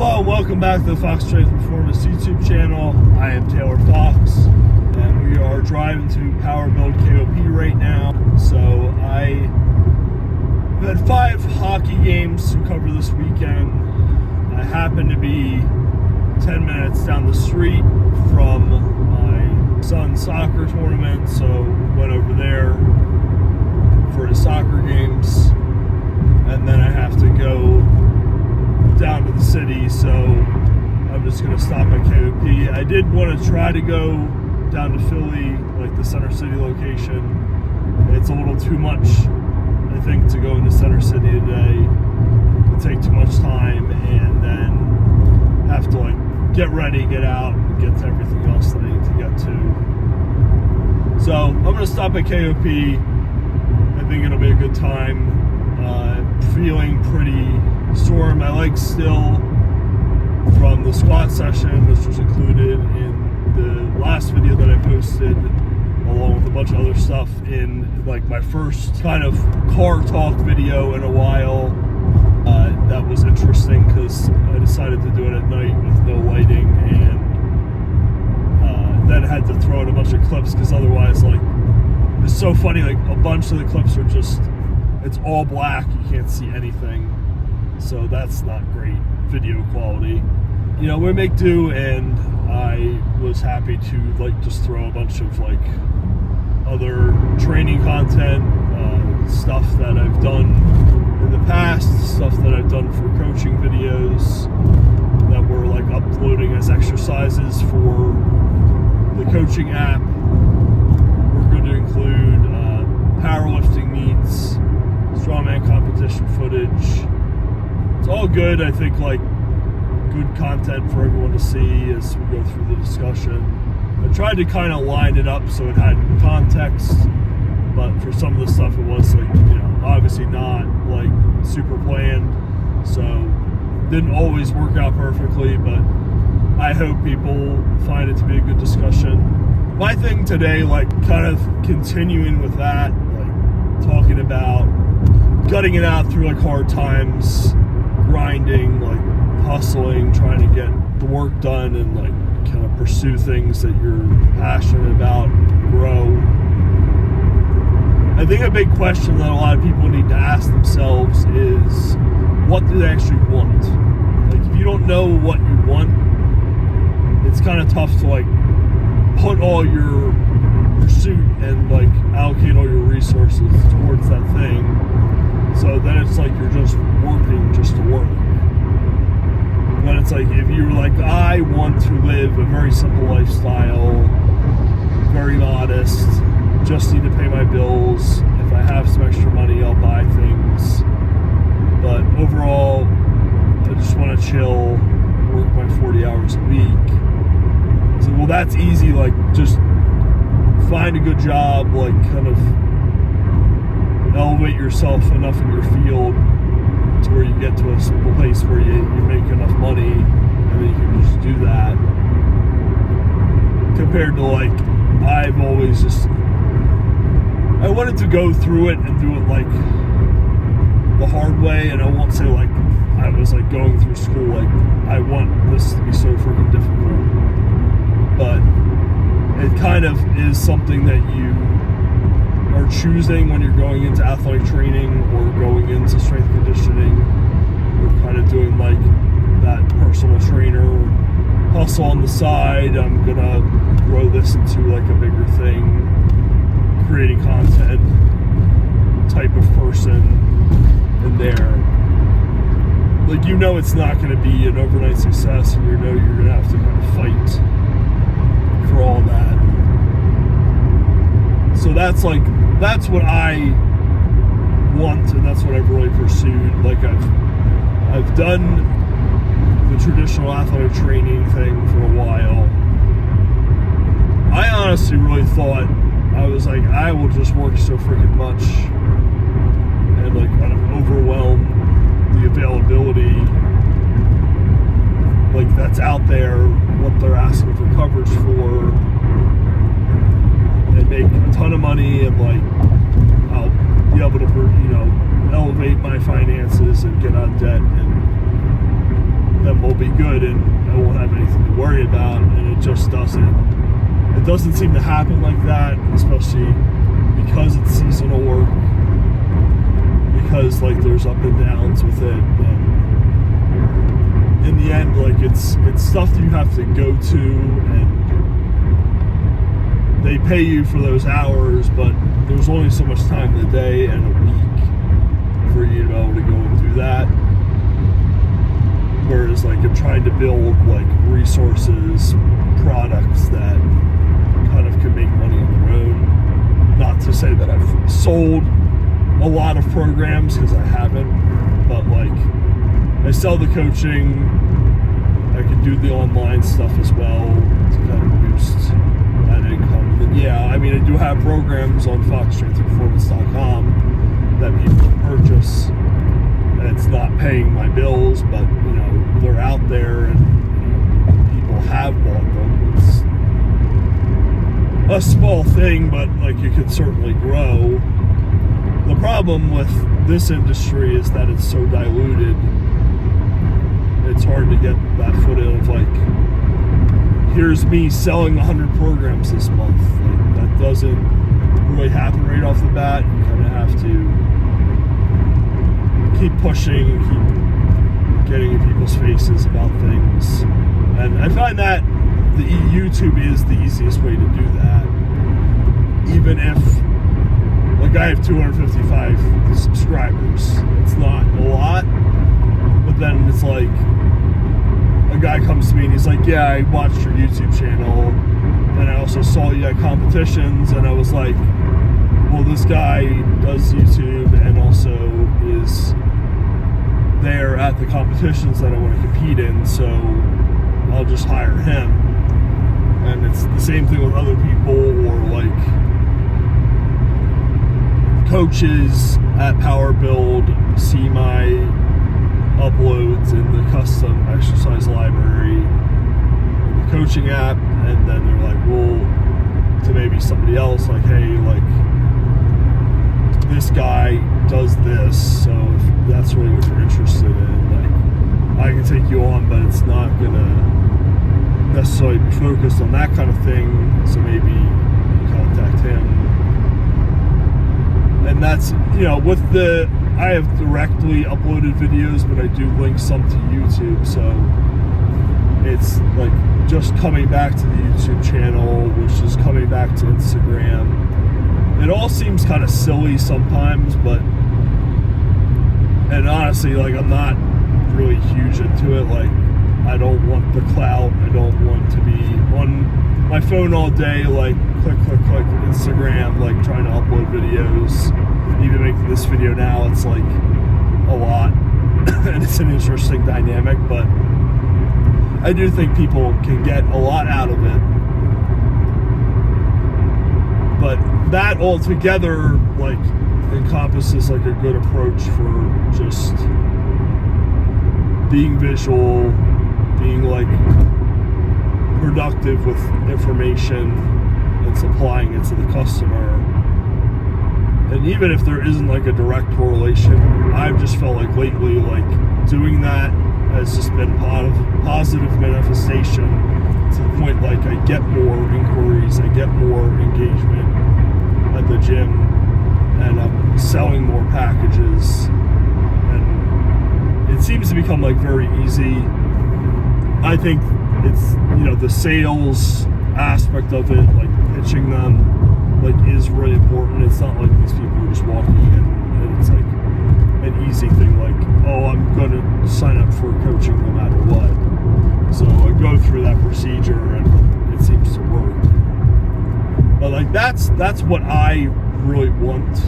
Hello, welcome back to the Fox Strength Performance YouTube channel. I am Taylor Fox, and we are driving to Powerbuild KOP right now. So I had 5 hockey games to cover this weekend. I happen to be 10 minutes down the street from my son's soccer tournament, so went over there for his soccer games, and then I have to go down to the city, so I'm just going to stop at KOP. I did want to try to go down to Philly, like the Center City location. It's a little too much, I think, to go into Center City today. It'll take too much time, and then have to like get ready, get out, and get to everything else that I need to get to. So I'm going to stop at KOP. I think it'll be a good time. Feeling pretty sore in my legs still from the squat session, which was included in the last video that I posted, along with a bunch of other stuff in like my first kind of car talk video in a while. That was interesting because I decided to do it at night with no lighting, and then had to throw in a bunch of clips because otherwise, like, it's so funny, like a bunch of the clips are just, it's all black, you can't see anything, so that's not great video quality. You know, we make do, and I was happy to like just throw a bunch of like other training content, stuff that I've done in the past, stuff that I've done for coaching videos that we're like uploading as exercises for the coaching app. We're going to include powerlifting meets, Strongman competition footage. It's all good, I think, like good content for everyone to see as we go through the discussion. I tried to kind of line it up so it had context, but for some of the stuff it was like, you know, obviously not like super planned, so didn't always work out perfectly, but I hope people find it to be a good discussion. My thing today, like kind of continuing with that, like talking about gutting it out through like hard times, grinding, like hustling, trying to get the work done and like kind of pursue things that you're passionate about, grow. I think a big question that a lot of people need to ask themselves is, what do they actually want? Like, if you don't know what you want, it's kind of tough to like put all your pursuit and like allocate all your resources towards that thing. So then it's like you're just working just to work. When it's like, if you're like, I want to live a very simple lifestyle, very modest, just need to pay my bills. If I have some extra money, I'll buy things. But overall, I just want to chill, work my 40 hours a week. So, well, that's easy. Like, just find a good job, like kind of elevate yourself enough in your field to where you get to a simple place where you make enough money, and then you can just do that. Compared to like, I've always just, I wanted to go through it and do it like the hard way, and I won't say like I was like going through school like I want this to be so freaking difficult, but it kind of is something that you are choosing when you're going into athletic training or going into strength conditioning. You're kind of doing like that personal trainer hustle on the side. I'm gonna grow this into like a bigger thing, creating content type of person in there. Like, you know, it's not going to be an overnight success, and you know you're going to have to kind of fight for all that. So that's like, that's what I want, and that's what I've really pursued. Like, I've done the traditional athletic training thing for a while. I honestly really thought, I was like, I will just work so freaking much and like kind of overwhelm the availability like that's out there, what they're asking for coverage for, and make a ton of money, and like I'll be able to, you know, elevate my finances and get out of debt, and then we'll be good and I won't have anything to worry about, and it just doesn't. It doesn't seem to happen like that, especially because it's seasonal work, because like there's up and downs with it, and in the end, like it's stuff that you have to go to, and they pay you for those hours, but there's only so much time in the day and a week for you to be able to go and do that. Whereas like I'm trying to build like resources, products that kind of can make money on their own. Not to say that I've sold a lot of programs, because I haven't, but like I sell the coaching, I can do the online stuff as well to kind of boost that income. And yeah, I mean I do have programs on foxstrengthandperformance.com that people can purchase, and it's not paying my bills, but you know, they're out there and people have bought them. It's a small thing, but like you can certainly grow. The problem with this industry is that it's so diluted. It's hard to get that footing of like, here's me selling 100 programs this month. Like, that doesn't really happen right off the bat. You kind of have to keep pushing, keep getting in people's faces about things. And I find that the YouTube is the easiest way to do that. Even if, like, I have 255 subscribers. It's not a lot, but then it's like, a guy comes to me and he's like, yeah, I watched your YouTube channel, and I also saw you at competitions, and I was like, well, this guy does YouTube and also is there at the competitions that I want to compete in, so I'll just hire him. And it's the same thing with other people, or like coaches at Power Build see my uploads in the custom exercise library in the coaching app, and then they're like, well, to maybe somebody else, like, hey, like, this guy does this, so if that's really what you're interested in, like, I can take you on, but it's not gonna necessarily be focused on that kind of thing, so maybe you contact him. And that's, you know, with the, I have directly uploaded videos, but I do link some to YouTube, so it's like just coming back to the YouTube channel, which is coming back to Instagram. It all seems kind of silly sometimes, but, and honestly, like, I'm not really huge into it. Like, I don't want the clout. I don't want to be on my phone all day, like, click, Instagram, like, trying to upload videos. Even making this video now, it's like a lot, and it's an interesting dynamic, but I do think people can get a lot out of it. But that altogether, like, encompasses like a good approach for just being visual, being like productive with information and supplying it to the customer. And even if there isn't like a direct correlation, I've just felt like lately, like, doing that has just been positive manifestation, to the point like I get more inquiries, I get more engagement at the gym, and I'm selling more packages, and it seems to become like very easy. I think it's, you know, the sales aspect of it, like pitching them, like, is really important. It's not like these people are just walking in and it's like an easy thing, like, oh, I'm gonna sign up for coaching no matter what. So I go through that procedure and it seems to work. But like that's what I really want,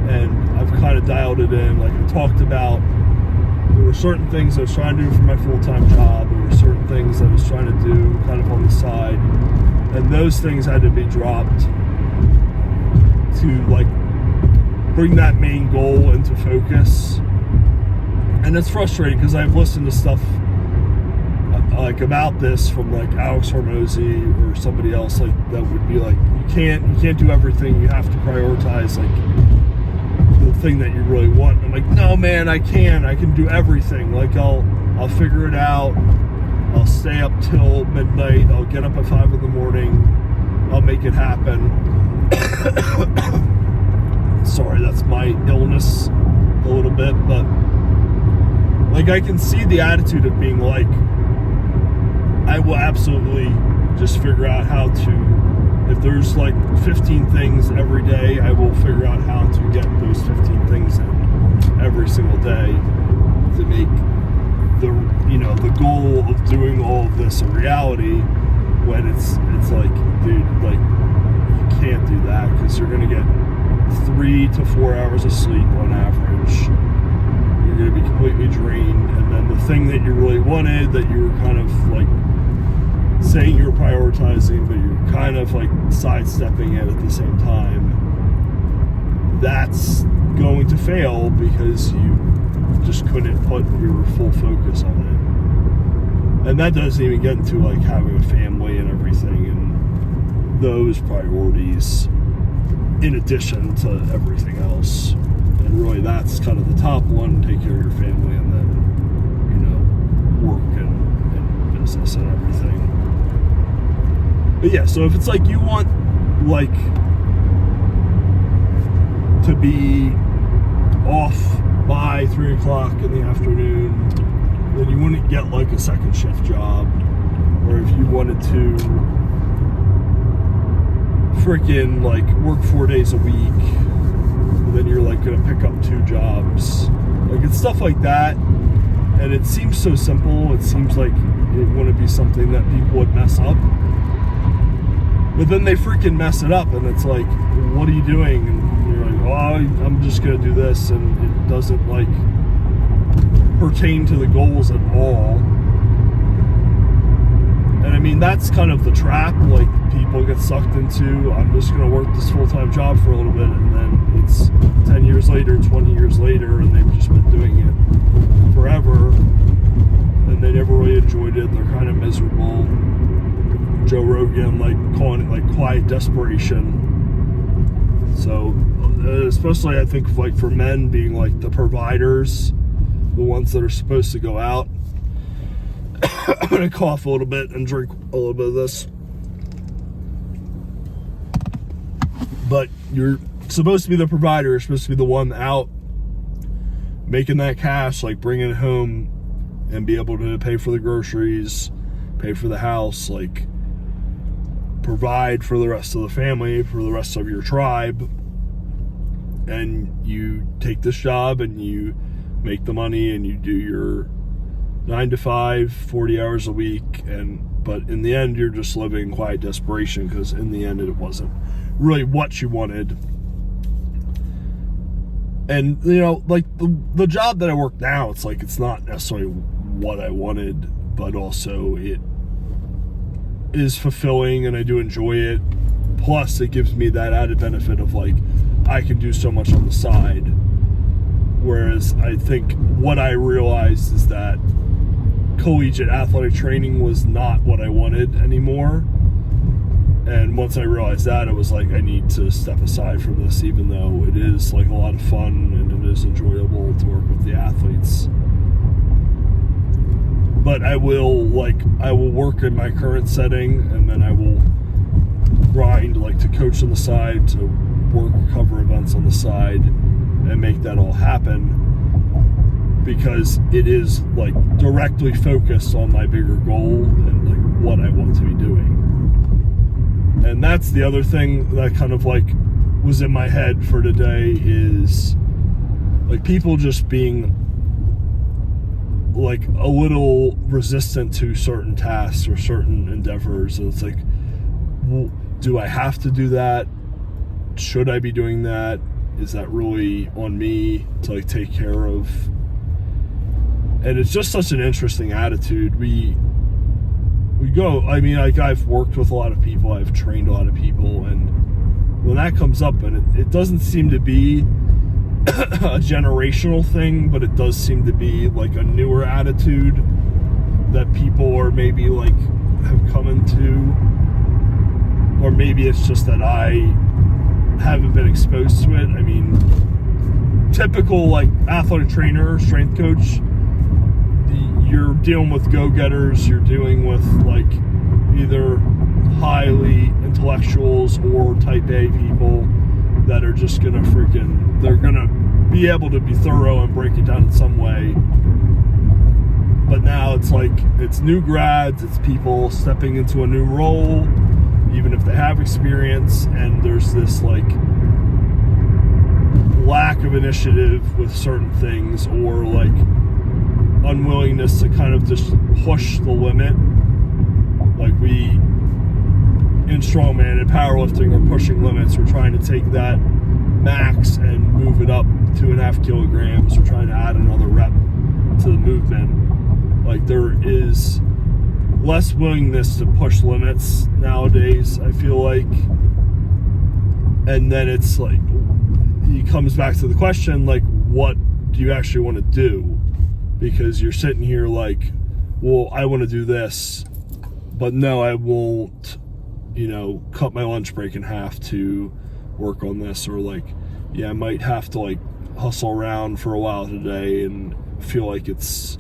and I've kind of dialed it in. Like I talked about, there were certain things I was trying to do for my full-time job, there were certain things I was trying to do kind of on the side, and those things had to be dropped to like bring that main goal into focus. And it's frustrating because I've listened to stuff like about this from like Alex Hormozy or somebody else, like that would be like, you can't do everything, you have to prioritize like the thing that you really want. I'm like, no man, I can do everything. Like I'll I'll figure it out. I'll stay up till midnight. I'll get up at 5 in the morning. I'll make it happen. Sorry, that's my illness a little bit, but like I can see the attitude of being like, I will absolutely just figure out how to, if there's like 15 things every day, I will figure out how to get those 15 things in every single day to make the, you know, the goal of doing all of this a reality. When it's like, dude, like you can't do that, because you're gonna get 3 to 4 hours of sleep on average. You're gonna be completely drained, and then the thing that you really wanted, that you were kind of like saying you were prioritizing, but you're kind of like sidestepping it at the same time, that's going to fail because you just couldn't put your full focus on it. And that doesn't even get into like having a family and everything and those priorities in addition to everything else. And really that's kind of the top one: take care of your family, and then, you know, work and business and everything. But yeah, so if it's like you want like to be off by 3 o'clock in the afternoon, then you wouldn't get like a second shift job. Or if you wanted to freaking like work 4 days a week, then you're like gonna pick up 2 jobs. Like it's stuff like that, and it seems so simple. It seems like it wouldn't be something that people would mess up, but then they freaking mess it up, and it's like, what are you doing? And you're like, oh, I'm just gonna do this, and it doesn't like pertain to the goals at all. And I mean, that's kind of the trap, like people get sucked into, I'm just gonna work this full-time job for a little bit, and then it's 10 years later, 20 years later, and they've just been doing it forever, and they never really enjoyed it. They're kind of miserable. Joe Rogan like calling it like quiet desperation. So especially I think like for men being like the providers, the ones that are supposed to go out. I'm gonna cough a little bit and drink a little bit of this. But you're supposed to be the provider. You're supposed to be the one out making that cash, like bringing it home and be able to pay for the groceries, pay for the house, like provide for the rest of the family, for the rest of your tribe. And you take this job and you make the money and you do your 9 to 5, 40 hours a week, but in the end you're just living in quiet desperation, because in the end it wasn't really what you wanted. And you know, like the job that I work now, it's like it's not necessarily what I wanted, but also it is fulfilling and I do enjoy it. Plus it gives me that added benefit of like I can do so much on the side. Whereas I think what I realized is that collegiate athletic training was not what I wanted anymore. And once I realized that, it was like, I need to step aside from this, even though it is like a lot of fun and it is enjoyable to work with the athletes. But I will work in my current setting, and then I will grind like to coach on the side, to work, cover events on the side, and make that all happen. Because it is like directly focused on my bigger goal and like what I want to be doing. And that's the other thing that kind of like was in my head for today, is like people just being like a little resistant to certain tasks or certain endeavors. And it's like, well, do I have to do that? Should I be doing that? Is that really on me to like take care of? And it's just such an interesting attitude. We go, I mean, like I've worked with a lot of people, I've trained a lot of people, and when that comes up, and it doesn't seem to be a generational thing, but it does seem to be like a newer attitude that people are maybe like have come into, or maybe it's just that I haven't been exposed to it. I mean, typical like athletic trainer, strength coach, you're dealing with go-getters, you're dealing with like either highly intellectuals or type A people that are just gonna they're gonna be able to be thorough and break it down in some way. But now it's like, it's new grads, it's people stepping into a new role, even if they have experience, and there's this like lack of initiative with certain things, or like unwillingness to kind of just push the limit. Like we in Strongman and Powerlifting are pushing limits. We're trying to take that max and move it up 2.5 kilograms. We're trying to add another rep to the movement. Like there is less willingness to push limits nowadays, I feel like. And then it's like, it comes back to the question, like, what do you actually want to do? Because you're sitting here like, well, I want to do this, but no, I won't, cut my lunch break in half to work on this. Or like, yeah, I might have to like hustle around for a while today and feel like it's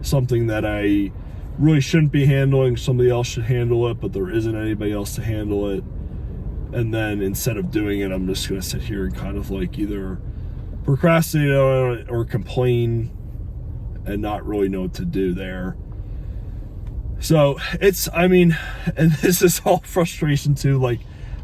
something that I really shouldn't be handling. Somebody else should handle it, but there isn't anybody else to handle it. And then instead of doing it, I'm just going to sit here and kind of like either procrastinate or complain and not really know what to do there. So and this is all frustration too, like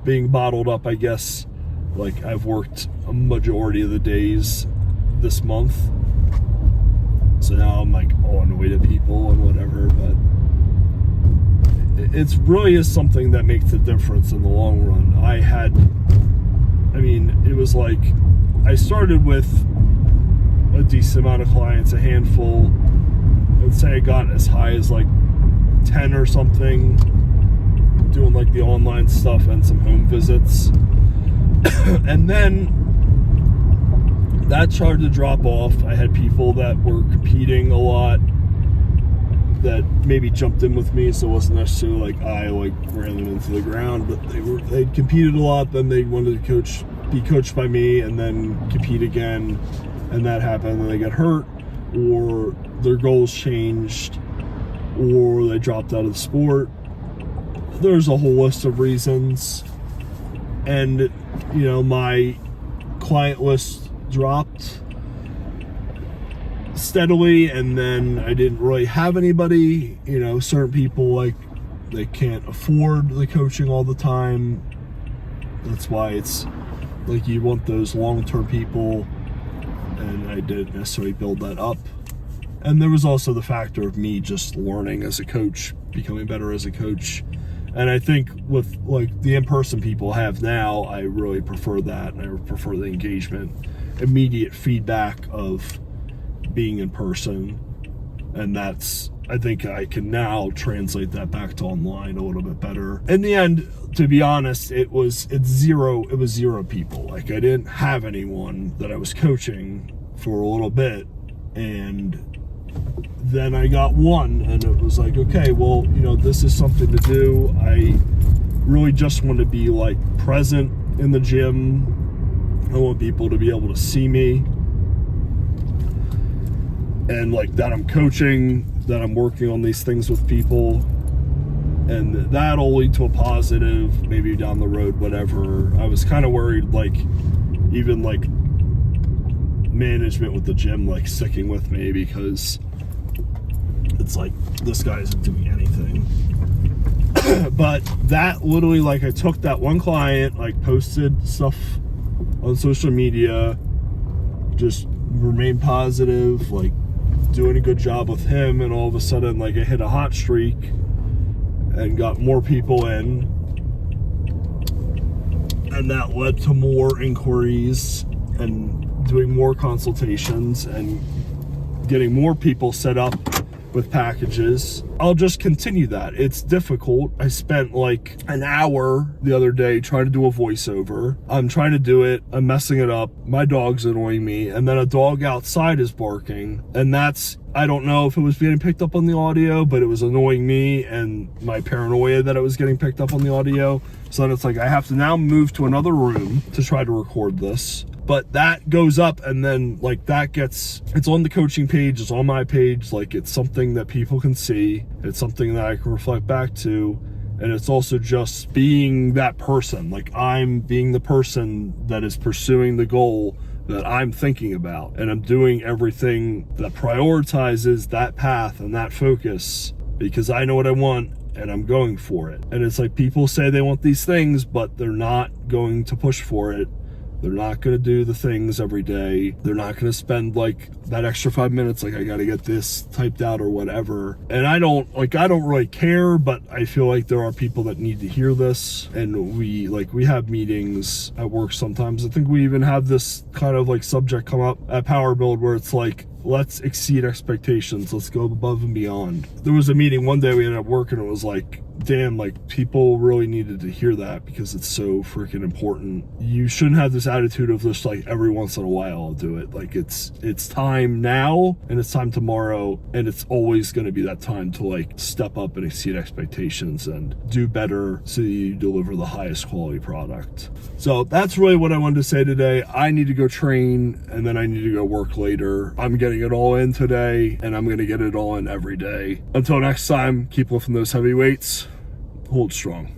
being bottled up, I guess. Like I've worked a majority of the days this month. So now I'm like annoyed at people and whatever, but it's really is something that makes a difference in the long run. It was like, I started with a decent amount of clients, a handful. I'd say I got as high as like 10 or something, doing like the online stuff and some home visits. And then that started to drop off. I had people that were competing a lot that maybe jumped in with me, so it wasn't necessarily like I ran them into the ground, but they'd competed a lot, then they wanted to be coached by me and then compete again, and that happened, and they got hurt, or their goals changed, or they dropped out of the sport. There's a whole list of reasons. And my client list dropped steadily, and then I didn't really have anybody. Certain people, like, they can't afford the coaching all the time. That's why it's like you want those long-term people, and I didn't necessarily build that up. And there was also the factor of me just learning as a coach, becoming better as a coach. And I think with like the in-person people I have now, I really prefer that, and I prefer the engagement, immediate feedback of being in person. And that's, I think I can now translate that back to online a little bit better. In the end, to be honest, it was zero people. Like I didn't have anyone that I was coaching for a little bit, and then I got one, and it was like, okay, well, this is something to do. I really just want to be like present in the gym. I want people to be able to see me, and like that I'm coaching, that I'm working on these things with people, and that'll lead to a positive maybe down the road, whatever. I was kind of worried, like even like management with the gym like sticking with me, because it's like, this guy isn't doing anything. But that literally, like, I took that one client, like posted stuff on social media, just remained positive, like doing a good job with him, and all of a sudden like I hit a hot streak and got more people in, and that led to more inquiries and doing more consultations and getting more people set up with packages. I'll just continue that. It's difficult. I spent like an hour the other day trying to do a voiceover. I'm trying to do it. I'm messing it up. My dog's annoying me. And then a dog outside is barking. And that's I don't know if it was getting picked up on the audio, but it was annoying me and my paranoia that it was getting picked up on the audio. So then it's like I have to now move to another room to try to record this. But that goes up, and then like that gets, it's on the coaching page, it's on my page, like it's something that people can see, it's something that I can reflect back to, and it's also just being that person. Like I'm being the person that is pursuing the goal that I'm thinking about, and I'm doing everything that prioritizes that path and that focus because I know what I want and I'm going for it. And it's like people say they want these things, but they're not going to push for it. They're not going to do the things every day. They're not going to spend like that extra 5 minutes, like I got to get this typed out or whatever. And I don't really care, but I feel like there are people that need to hear this. And we have meetings at work sometimes. I think we even have this kind of like subject come up at Power Build where it's like, let's exceed expectations. Let's go above and beyond. There was a meeting one day we ended up working. It was like, damn, like people really needed to hear that because it's so freaking important. You shouldn't have this attitude of just like every once in a while I'll do it. Like it's time now and it's time tomorrow, and it's always going to be that time to like step up and exceed expectations and do better so you deliver the highest quality product. So that's really what I wanted to say today. I need to go train and then I need to go work later. I'm getting it all in today and I'm going to get it all in every day. Until next time, keep lifting those heavy weights. Hold strong.